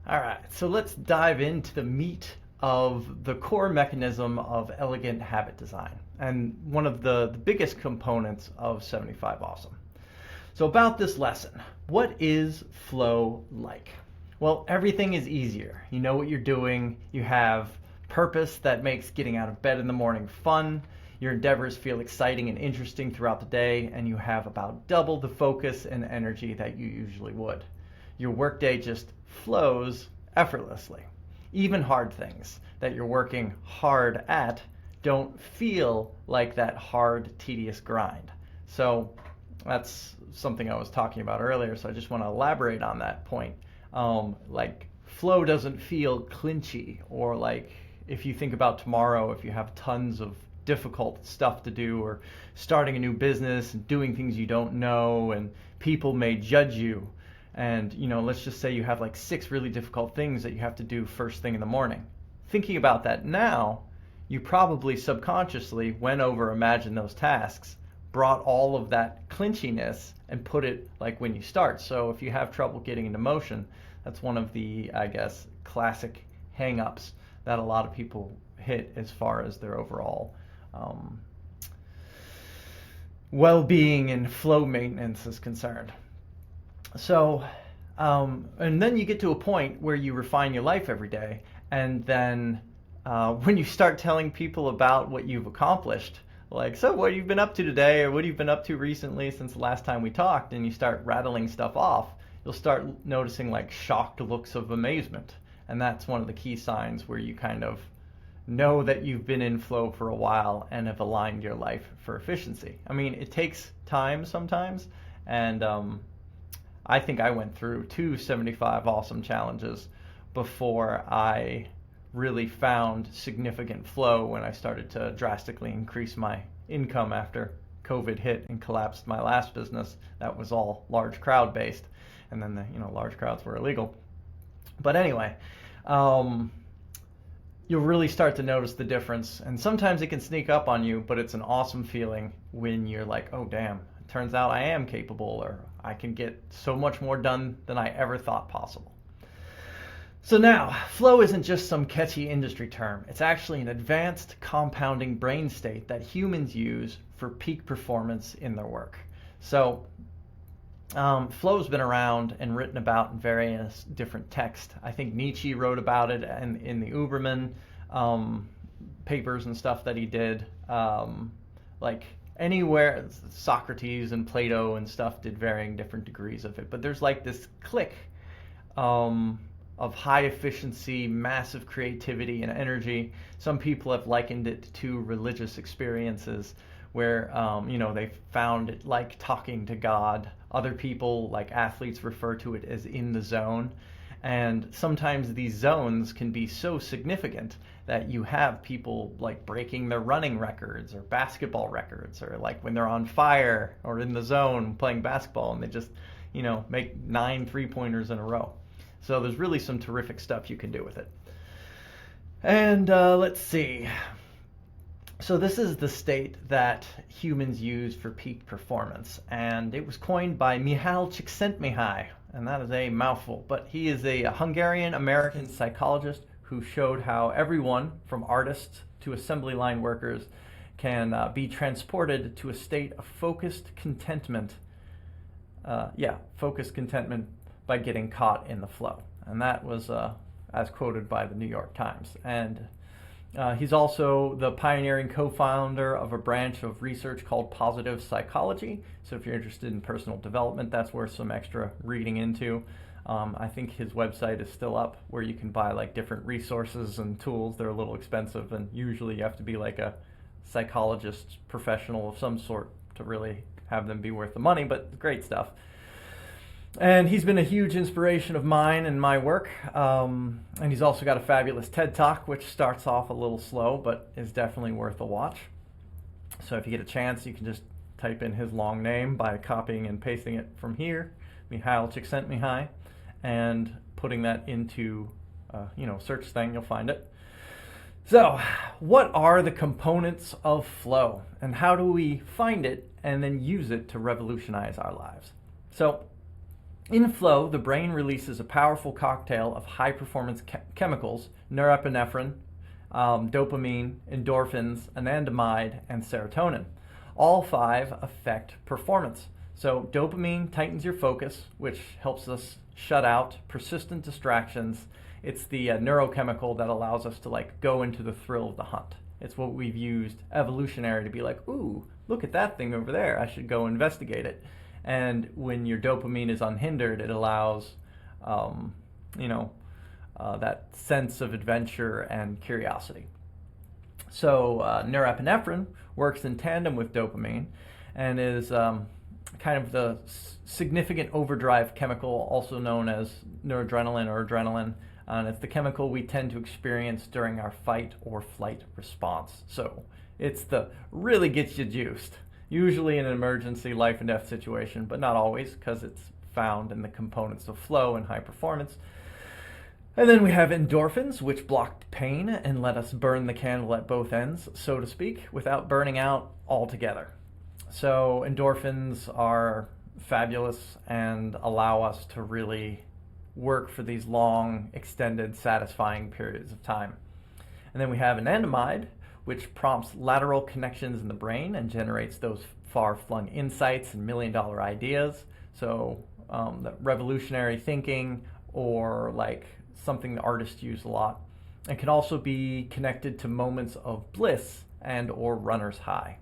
All right, so let's dive into the meat of the core mechanism of elegant habit design and one of the biggest components of 75 Awesome. So, about this lesson, what is flow like? Well, everything is easier. You know what you're doing, you have purpose that makes getting out of bed in the morning fun, your endeavors feel exciting and interesting throughout the day, and you have about double the focus and energy that you usually would. Your workday just flows effortlessly. Even hard things that you're working hard at don't feel like that hard, tedious grind. So that's something I was talking about earlier, so I just want to elaborate on that point. Like flow doesn't feel clinchy, or like if you think about tomorrow, if you have tons of difficult stuff to do, or starting a new business and doing things you don't know, and people may judge you, and let's just say you have like 6 really difficult things that you have to do first thing in the morning. Thinking about that now, you probably subconsciously went over, imagined those tasks, brought all of that clinchiness and put it like when you start. So if you have trouble getting into motion, that's one of the, I guess, classic hang-ups that a lot of people hit as far as their overall well-being and flow maintenance is concerned. So, and then you get to a point where you refine your life every day, and then when you start telling people about what you've accomplished, like, so what you've been up to today, or what you've been up to recently since the last time we talked, and you start rattling stuff off, you'll start noticing like shocked looks of amazement. And that's one of the key signs where you kind of know that you've been in flow for a while and have aligned your life for efficiency. I mean, it takes time sometimes, and I think I went through 2 75 Awesome challenges before I really found significant flow, when I started to drastically increase my income after COVID hit and collapsed my last business. That was all large crowd based, and then the large crowds were illegal. But anyway, you'll really start to notice the difference, and sometimes it can sneak up on you, but it's an awesome feeling when you're like, oh damn, it turns out I am capable, or I can get so much more done than I ever thought possible. So now, flow isn't just some catchy industry term. It's actually an advanced compounding brain state that humans use for peak performance in their work. So flow's been around and written about in various different texts. I think Nietzsche wrote about it in the Uberman papers and stuff that he did. Like anywhere, Socrates and Plato and stuff did varying different degrees of it. But there's like this clique of high efficiency, massive creativity and energy. Some people have likened it to religious experiences where they found it like talking to God. Other people, like athletes, refer to it as in the zone. And sometimes these zones can be so significant that you have people like breaking their running records or basketball records, or like when they're on fire or in the zone playing basketball and they just make 9 3-pointers in a row. So there's really some terrific stuff you can do with it. And let's see. So this is the state that humans use for peak performance, and it was coined by Mihaly Csikszentmihalyi, and that is a mouthful, but he is a Hungarian-American psychologist who showed how everyone, from artists to assembly line workers, can be transported to a state of focused contentment. Focused contentment by getting caught in the flow. And that was as quoted by the New York Times. And he's also the pioneering co-founder of a branch of research called positive psychology. So if you're interested in personal development, that's worth some extra reading into. I think his website is still up, where you can buy like different resources and tools. They're a little expensive, and usually you have to be like a psychologist professional of some sort to really have them be worth the money, but great stuff. And he's been a huge inspiration of mine and my work. And he's also got a fabulous TED Talk, which starts off a little slow, but is definitely worth a watch. So if you get a chance, you can just type in his long name by copying and pasting it from here, Mihaly Csikszentmihalyi, and putting that into search thing, you'll find it. So what are the components of flow, and how do we find it and then use it to revolutionize our lives? So In flow, the brain releases a powerful cocktail of high-performance chemicals, norepinephrine, dopamine, endorphins, anandamide, and serotonin. All five affect performance. So dopamine tightens your focus, which helps us shut out persistent distractions. It's the neurochemical that allows us to like go into the thrill of the hunt. It's what we've used evolutionary to be like, ooh, look at that thing over there. I should go investigate it. And when your dopamine is unhindered, it allows, that sense of adventure and curiosity. So norepinephrine works in tandem with dopamine and is kind of the significant overdrive chemical, also known as noradrenaline or adrenaline. And it's the chemical we tend to experience during our fight or flight response. So it's the really gets you juiced, usually in an emergency life and death situation, but not always, because it's found in the components of flow and high performance. And then we have endorphins, which block pain and let us burn the candle at both ends, so to speak, without burning out altogether. So endorphins are fabulous and allow us to really work for these long, extended, satisfying periods of time. And then we have anandamide, which prompts lateral connections in the brain and generates those far-flung insights and million-dollar ideas. So the revolutionary thinking, or like something the artists use a lot, and can also be connected to moments of bliss and or runner's high.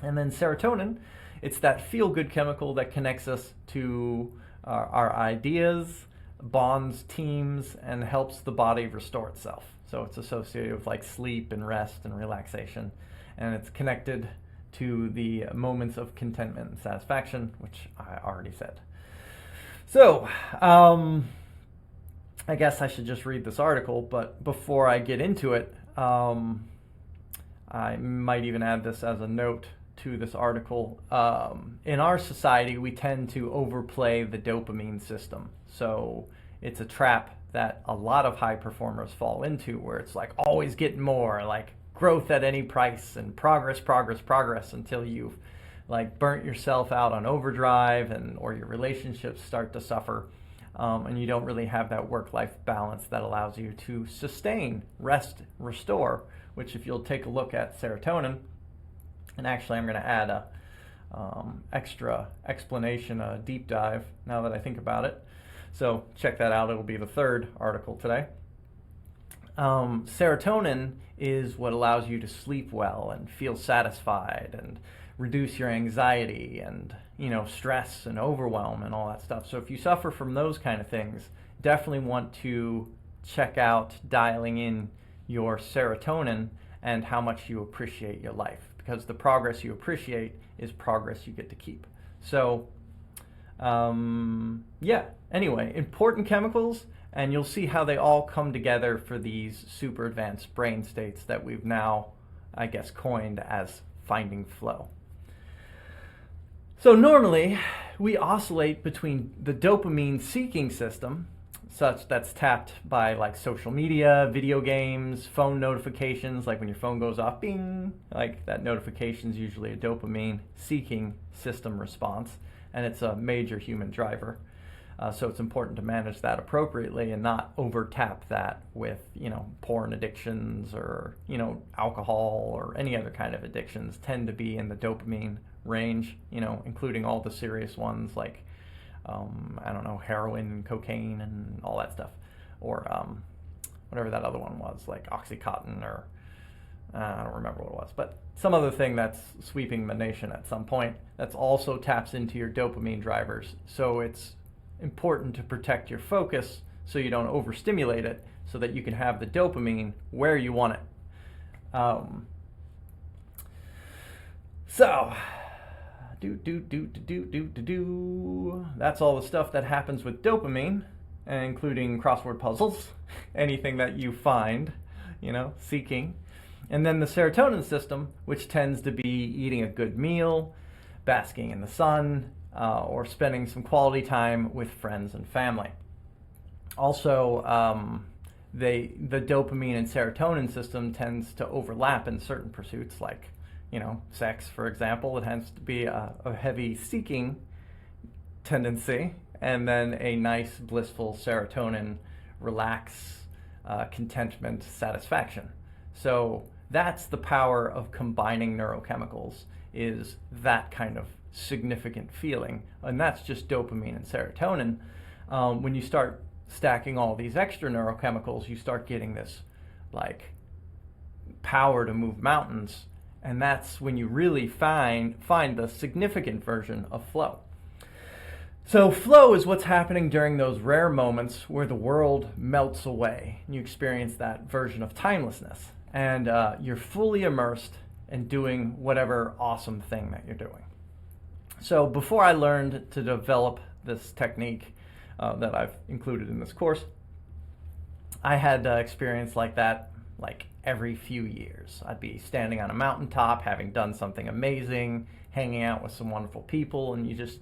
And then serotonin, it's that feel-good chemical that connects us to our ideas, bonds teams, and helps the body restore itself. So it's associated with like sleep and rest and relaxation, and it's connected to the moments of contentment and satisfaction, which I already said. So I guess I should just read this article, but before I get into it, I might even add this as a note to this article. In our society, we tend to overplay the dopamine system. So it's a trap that a lot of high performers fall into, where it's like always getting more, like growth at any price and progress until you've like burnt yourself out on overdrive, and or your relationships start to suffer, and you don't really have that work-life balance that allows you to sustain, rest, restore, which if you'll take a look at serotonin, and actually I'm going to add a extra explanation, a deep dive, now that I think about it. So check that out. It'll be the third article today. Serotonin is what allows you to sleep well and feel satisfied and reduce your anxiety and, stress and overwhelm and all that stuff. So if you suffer from those kind of things, definitely want to check out dialing in your serotonin and how much you appreciate your life, because the progress you appreciate is progress you get to keep. So anyway, important chemicals, and you'll see how they all come together for these super advanced brain states that we've now, I guess, coined as finding flow. So normally we oscillate between the dopamine seeking system, such that's tapped by like social media, video games, phone notifications, like when your phone goes off, bing, like that notification is usually a dopamine seeking system response, and it's a major human driver. So it's important to manage that appropriately and not over tap that with, porn addictions or, alcohol or any other kind of addictions tend to be in the dopamine range, including all the serious ones like, heroin, cocaine, and all that stuff. Or whatever that other one was, like Oxycontin, or I don't remember what it was, but some other thing that's sweeping the nation at some point that's also taps into your dopamine drivers. So it's important to protect your focus so you don't overstimulate it, so that you can have the dopamine where you want it. That's all the stuff that happens with dopamine, including crossword puzzles, anything that you find, seeking. And then the serotonin system, which tends to be eating a good meal, basking in the sun, or spending some quality time with friends and family. Also, the dopamine and serotonin system tends to overlap in certain pursuits, like, sex, for example. It tends to be a heavy seeking tendency, and then a nice, blissful serotonin, relax, contentment, satisfaction. So that's the power of combining neurochemicals, is that kind of significant feeling. And that's just dopamine and serotonin. When you start stacking all these extra neurochemicals, you start getting this like power to move mountains. And that's when you really find the significant version of flow. So flow is what's happening during those rare moments where the world melts away and you experience that version of timelessness, and you're fully immersed in doing whatever awesome thing that you're doing. So before I learned to develop this technique that I've included in this course, I had experience like that like every few years. I'd be standing on a mountaintop, having done something amazing, hanging out with some wonderful people, and you just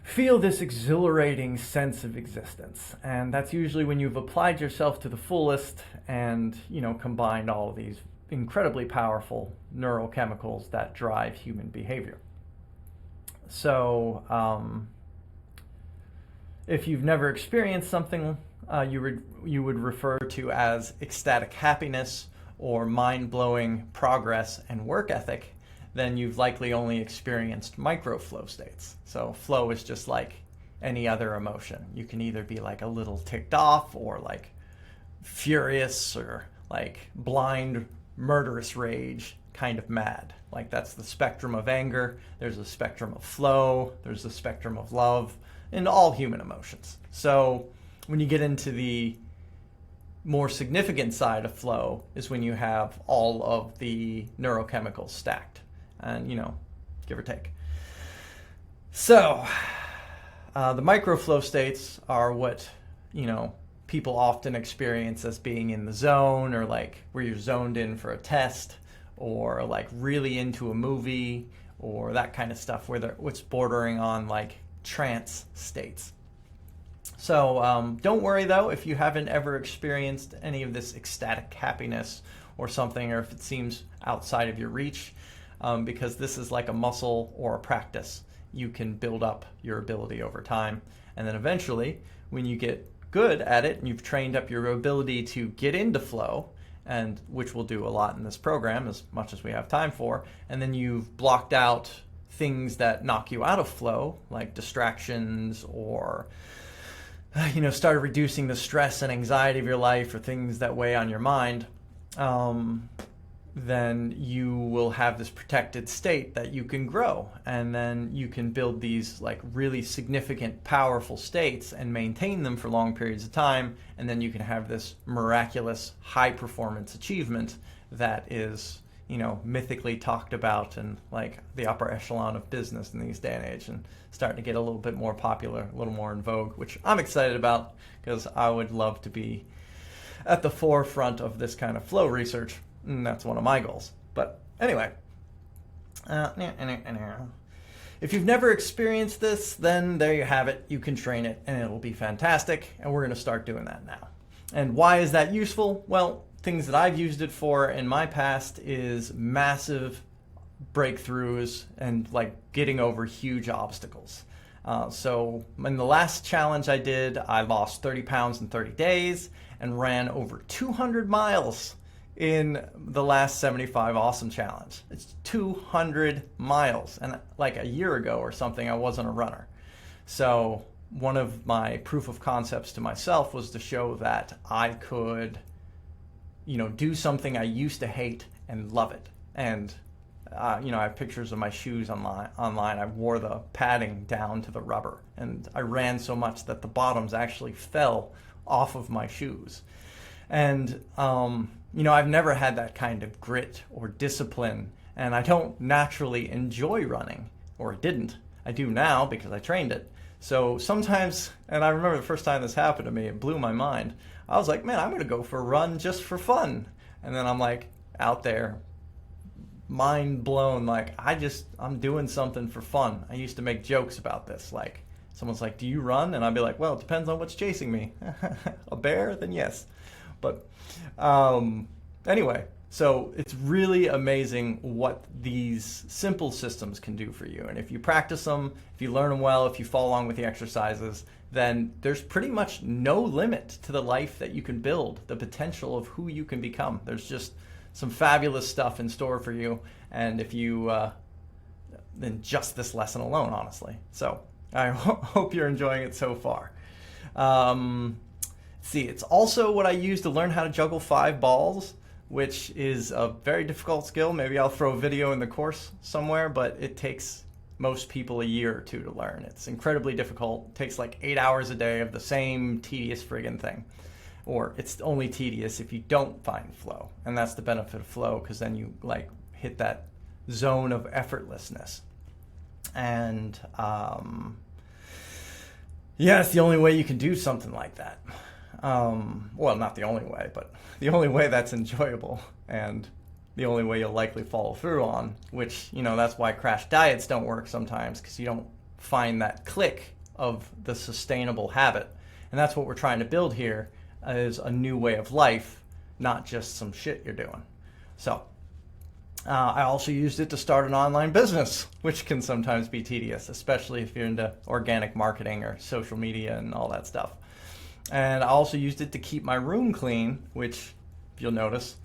feel this exhilarating sense of existence. And that's usually when you've applied yourself to the fullest and, combined all of these incredibly powerful neurochemicals that drive human behavior. So if you've never experienced something you would refer to as ecstatic happiness or mind-blowing progress and work ethic, then you've likely only experienced micro flow states. So flow is just like any other emotion. You can either be like a little ticked off or like furious or like blind murderous rage kind of mad. Like that's the spectrum of anger. There's a spectrum of flow. There's a spectrum of love in all human emotions. So when you get into the more significant side of flow is when you have all of the neurochemicals stacked. And, give or take. So, the microflow states are what, people often experience as being in the zone, or like where you're zoned in for a test, or like really into a movie, or that kind of stuff where what's bordering on like trance states. So, don't worry though if you haven't ever experienced any of this ecstatic happiness or something, or if it seems outside of your reach. Because this is like a muscle or a practice. You can build up your ability over time. And then eventually, when you get good at it and you've trained up your ability to get into flow, and which we'll do a lot in this program, as much as we have time for, and then you've blocked out things that knock you out of flow, like distractions, or started reducing the stress and anxiety of your life, or things that weigh on your mind, then you will have this protected state that you can grow, and then you can build these like really significant, powerful states and maintain them for long periods of time, and then you can have this miraculous high performance achievement that is, mythically talked about in like the upper echelon of business in these day and age, and starting to get a little bit more popular, a little more in vogue, which I'm excited about because I would love to be at the forefront of this kind of flow research. And that's one of my goals. But anyway, if you've never experienced this, then there you have it. You can train it and it'll be fantastic. And we're going to start doing that now. And why is that useful? Well, things that I've used it for in my past is massive breakthroughs and like getting over huge obstacles. So in the last challenge I did, I lost 30 pounds in 30 days and ran over 200 miles in the last 75 Awesome Challenge. It's 200 miles. And like a year ago or something, I wasn't a runner. So one of my proof of concepts to myself was to show that I could, do something I used to hate and love it. And, I have pictures of my shoes online. I wore the padding down to the rubber. And I ran so much that the bottoms actually fell off of my shoes. And, I've never had that kind of grit or discipline, and I don't naturally enjoy running, or didn't. I do now because I trained it. So sometimes, and I remember the first time this happened to me, it blew my mind. I was like, man, I'm going to go for a run just for fun. And then I'm like out there, mind blown, like I'm doing something for fun. I used to make jokes about this, like someone's like, do you run? And I'd be like, well, it depends on what's chasing me. A bear? Then yes. But anyway, So it's really amazing what these simple systems can do for you. And if you practice them, if you learn them well, if you follow along with the exercises, then there's pretty much no limit to the life that you can build, the potential of who you can become. There's just some fabulous stuff in store for you. And if you, then just this lesson alone, honestly. So I hope you're enjoying it so far. See, it's also what I use to learn how to juggle 5 balls, which is a very difficult skill. Maybe I'll throw a video in the course somewhere, but it takes most people a year or 2 to learn. It's incredibly difficult. It takes like 8 hours a day of the same tedious friggin' thing. Or it's only tedious if you don't find flow. And that's the benefit of flow, because then you like hit that zone of effortlessness. And yeah, it's the only way you can do something like that. Well, not the only way, but the only way that's enjoyable, and the only way you'll likely follow through on, which, you know, that's why crash diets don't work sometimes, because you don't find that click of the sustainable habit. And that's what we're trying to build here, is a new way of life, not just some shit you're doing. So I also used it to start an online business, which can sometimes be tedious, especially if you're into organic marketing or social media and all that stuff. And I also used it to keep my room clean, which, if you'll notice,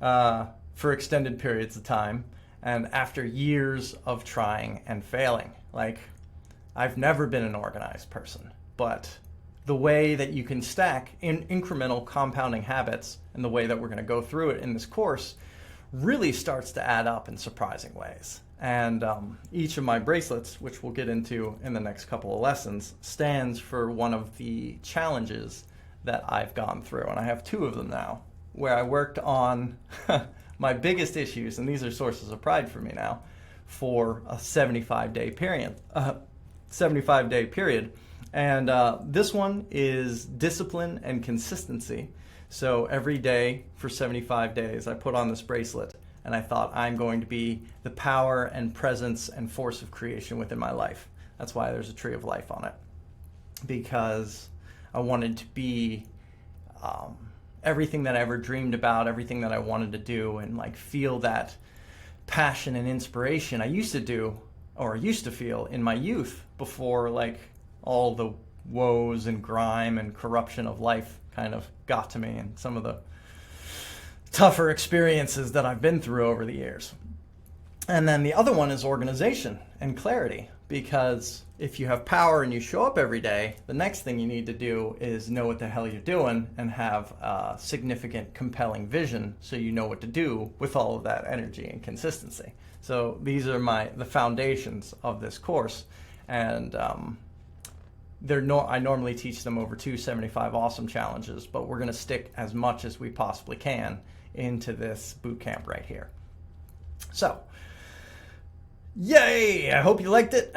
for extended periods of time. And after years of trying and failing, like, I've never been an organized person, but the way that you can stack in incremental compounding habits, and the way that we're going to go through it in this course, really starts to add up in surprising ways. And each of my bracelets, which we'll get into in the next couple of lessons, stands for one of the challenges that I've gone through. And I have 2 of them now, where I worked on my biggest issues, and these are sources of pride for me now, for a 75-day period. And this one is discipline and consistency. So every day for 75 days, I put on this bracelet, and I thought, I'm going to be the power and presence and force of creation within my life. That's why there's a tree of life on it, because I wanted to be everything that I ever dreamed about, everything that I wanted to do, and like feel that passion and inspiration I used to do, or used to feel in my youth, before like all the woes and grime and corruption of life kind of got to me, and some of the tougher experiences that I've been through over the years. And then the other one is organization and clarity, because if you have power and you show up every day, the next thing you need to do is know what the hell you're doing and have a significant, compelling vision, so you know what to do with all of that energy and consistency. So these are the foundations of this course, and I normally teach them over 275 awesome challenges, but we're going to stick as much as we possibly can into this boot camp right here. So, yay! I hope you liked it.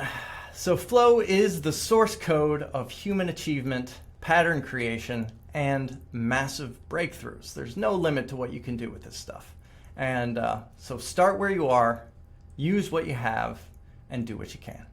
So flow is the source code of human achievement, pattern creation, and massive breakthroughs. There's no limit to what you can do with this stuff. And so start where you are, use what you have, and do what you can.